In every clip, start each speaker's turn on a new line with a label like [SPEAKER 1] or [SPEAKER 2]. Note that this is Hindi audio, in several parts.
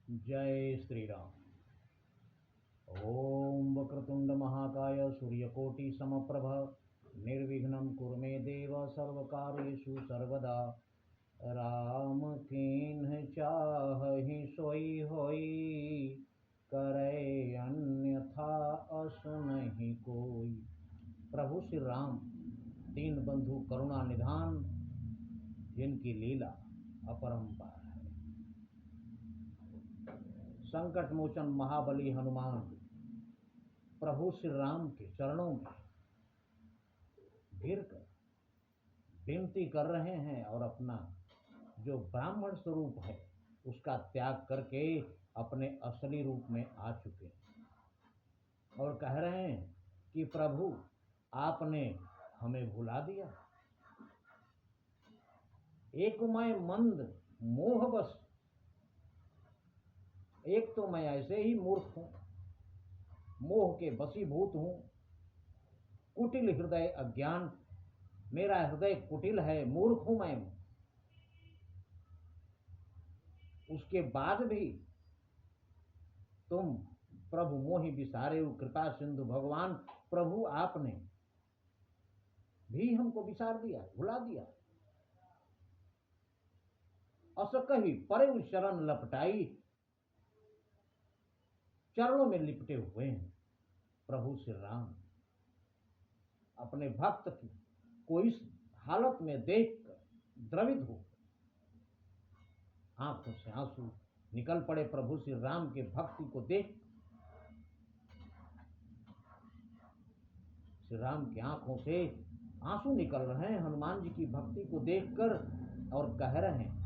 [SPEAKER 1] जय श्री राम। ओम वक्रतुंड महाकाय सूर्यकोटि समप्रभ निर्विघ्नं कुरु मे देव सर्वकार्येषु सर्वदा। राम कीन्ह चाहि सोई होई, करे अन्यथा अस नहीं कोई। प्रभु श्री राम दीन बंधु करुणा निधान, जिनकी लीला अपरंपार है। संकट मोचन महाबली हनुमान प्रभु श्री राम के चरणों में गिरकर विनती कर रहे हैं और अपना जो ब्राह्मण स्वरूप है उसका त्याग करके अपने असली रूप में आ चुके हैं और कह रहे हैं कि प्रभु आपने हमें भुला दिया। एक मैं मंद मोहवश, एक तो मैं ऐसे ही मूर्ख हूं, मोह के वशीभूत हूं, कुटिल हृदय अज्ञान, मेरा हृदय कुटिल है, मूर्ख हूं मैं। उसके बाद भी तुम प्रभु मोहि विसारे कृपा सिंधु भगवान, प्रभु आपने भी हमको विसार दिया, भुला दिया। अस कही परे शरण लपटाई, चरणों में लिपटे हुए हैं प्रभु श्री राम। अपने भक्त को इस हालत में देखकर द्रवित हो आंखों से आंसू निकल पड़े। प्रभु श्री राम के भक्ति को देख श्री राम की आंखों से आंसू निकल रहे हैं हनुमान जी की भक्ति को देखकर और कह रहे हैं,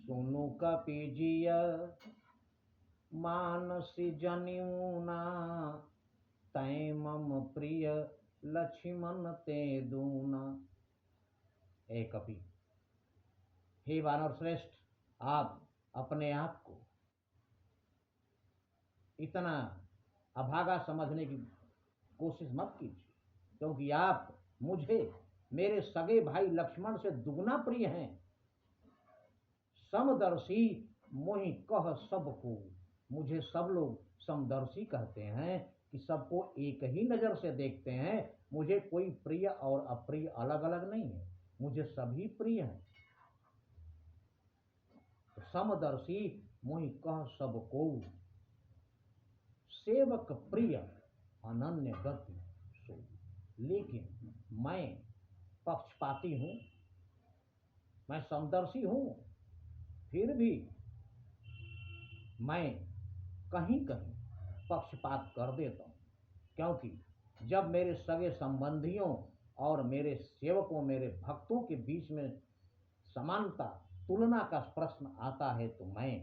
[SPEAKER 1] सुनु कपिजिय मानसी जनियूना, तै मम प्रिय लक्ष्मण ते दूना। हे कपि, हे वानर श्रेष्ठ, आप अपने आप को इतना अभागा समझने की कोशिश मत कीजिए, क्योंकि आप मुझे मेरे सगे भाई लक्ष्मण से दुगना प्रिय हैं। समदर्शी मोहि कह सबको, मुझे सब लोग समदर्शी कहते हैं कि सबको एक ही नजर से देखते हैं। मुझे कोई प्रिय और अप्रिय अलग अलग नहीं है, मुझे सभी प्रिय हैं। समदर्शी मोहि कह सबको, सेवक प्रिय अनन्य गति सो। लेकिन मैं पक्षपाती हूं, मैं समदर्शी हूं, फिर भी मैं कहीं कहीं पक्षपात कर देता हूं, क्योंकि जब मेरे सगे संबंधियों और मेरे सेवकों, मेरे भक्तों के बीच में समानता, तुलना का प्रश्न आता है तो मैं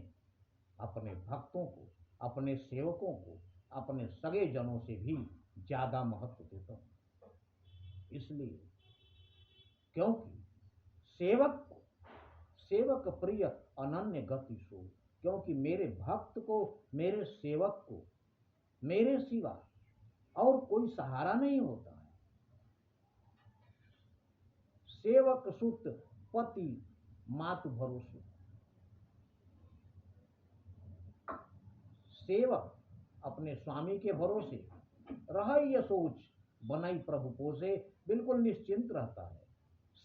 [SPEAKER 1] अपने भक्तों को, अपने सेवकों को, अपने सगे जनों से भी ज्यादा महत्व देता हूं। इसलिए क्योंकि सेवक प्रिय अनन्य गति सो, क्योंकि मेरे भक्त को, मेरे सेवक को मेरे सिवा और कोई सहारा नहीं होता है। सेवक सुत पति मातु भरोसे, सेवक अपने स्वामी के भरोसे रह ये सोच बनाई प्रभु पोसे, बिल्कुल निश्चिंत रहता है।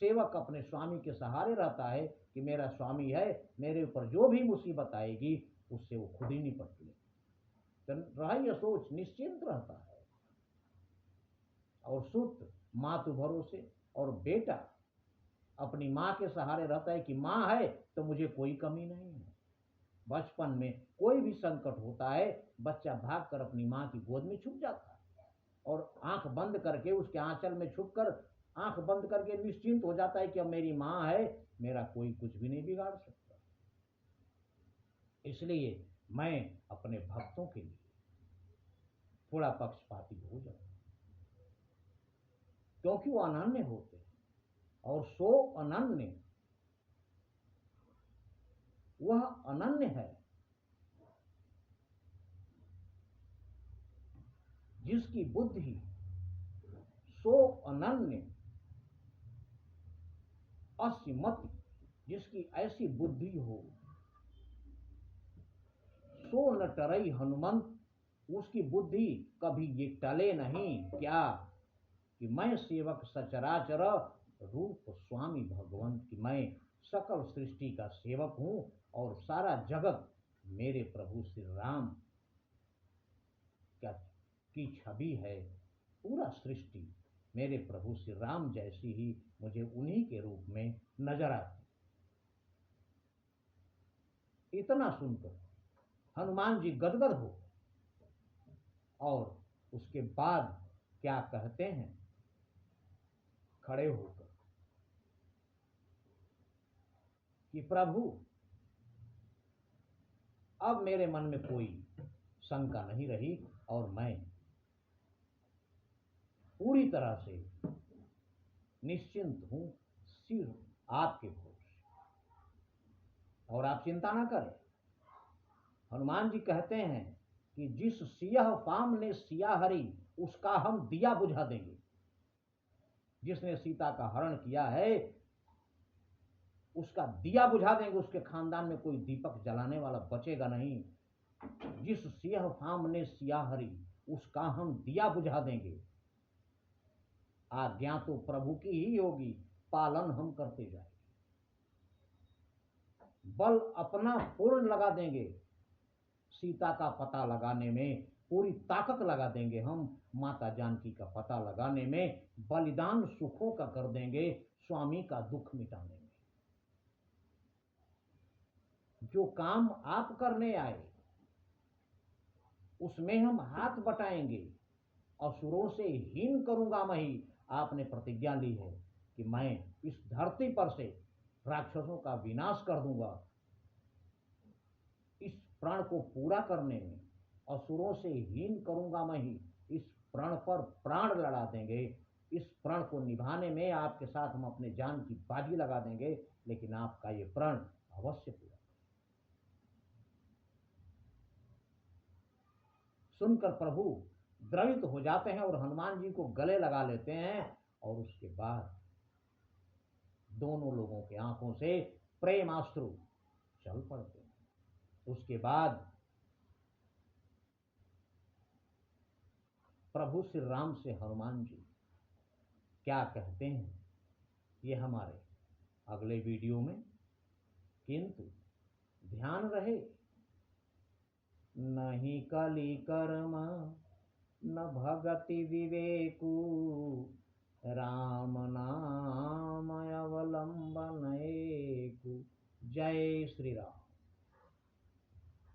[SPEAKER 1] सेवक अपने स्वामी के सहारे रहता है कि मेरा स्वामी है, मेरे ऊपर जो भी मुसीबत आएगी उससे वो खुद ही निपट ले, रह ये सोच निश्चिंत रहता है। और सुत मातु भरोसे, और बेटा अपनी माँ के सहारे रहता है कि माँ है तो मुझे कोई कमी नहीं है। बचपन में कोई भी संकट होता है, बच्चा भागकर अपनी माँ की गोद में छुप जाता है और आंख बंद करके उसके आंचल में छुपकर आंख बंद करके निश्चिंत हो जाता है कि अब मेरी माँ है, मेरा कोई कुछ भी नहीं बिगाड़ सकता। इसलिए मैं अपने भक्तों के लिए थोड़ा पक्षपाती हो जाऊं, क्योंकि वो अनन्य होते हैं। और सो अनन्य, वह अनन्य है जिसकी बुद्धि सो अनन्य अस्य मति, जिसकी ऐसी बुद्धि हो, सो न टरई हनुमंत, उसकी बुद्धि कभी ये टले नहीं क्या, कि मैं सेवक सचराचर रूप स्वामी भगवंत, की मैं सकल सृष्टि का सेवक हूं और सारा जगत मेरे प्रभु श्री राम क्या की छवि है। पूरा सृष्टि मेरे प्रभु श्री राम जैसी ही मुझे उन्हीं के रूप में नजर आती। इतना सुनकर हनुमान जी गदगद हो, और उसके बाद क्या कहते हैं, खड़े होकर कि प्रभु अब मेरे मन में कोई शंका नहीं रही, और मैं पूरी तरह से निश्चिंत हूं सिर्फ आपके भरोसे, और आप चिंता ना करें। हनुमान जी कहते हैं कि जिस सियह फाम ने सिया हरी, उसका हम दिया बुझा देंगे। जिसने सीता का हरण किया है उसका दिया बुझा देंगे, उसके खानदान में कोई दीपक जलाने वाला बचेगा नहीं। जिस सिंह फाम ने सिया हरी, उसका हम दिया बुझा देंगे। आज्ञा तो प्रभु की ही होगी, पालन हम करते जाएंगे। बल अपना पूर्ण लगा देंगे, सीता का पता लगाने में पूरी ताकत लगा देंगे हम, माता जानकी का पता लगाने में बलिदान सुखों का कर देंगे, स्वामी का दुख मिटाने में। जो काम आप करने आए उसमें हम हाथ बटाएंगे, असुरों से हीन करूंगा मैं ही। आपने प्रतिज्ञा ली है कि मैं इस धरती पर से राक्षसों का विनाश कर दूंगा। इस प्रण को पूरा करने में असुरों से हीन करूंगा मैं ही। इस प्रण पर प्राण लड़ा देंगे। इस प्रण को निभाने में आपके साथ हम अपने जान की बाजी लगा देंगे, लेकिन आपका ये प्रण अवश्य पूरा। सुनकर प्रभु द्रवित हो जाते हैं और हनुमान जी को गले लगा लेते हैं, और उसके बाद दोनों लोगों के आंखों से प्रेमाश्रु चल पड़ते हैं। उसके बाद प्रभु श्री राम से हनुमान जी क्या कहते हैं ये हमारे अगले वीडियो में, किंतु ध्यान रहे, नहीं कली कर्म न भगति विवेकु, राम नाम अवलंबन एकु। जय श्री राम।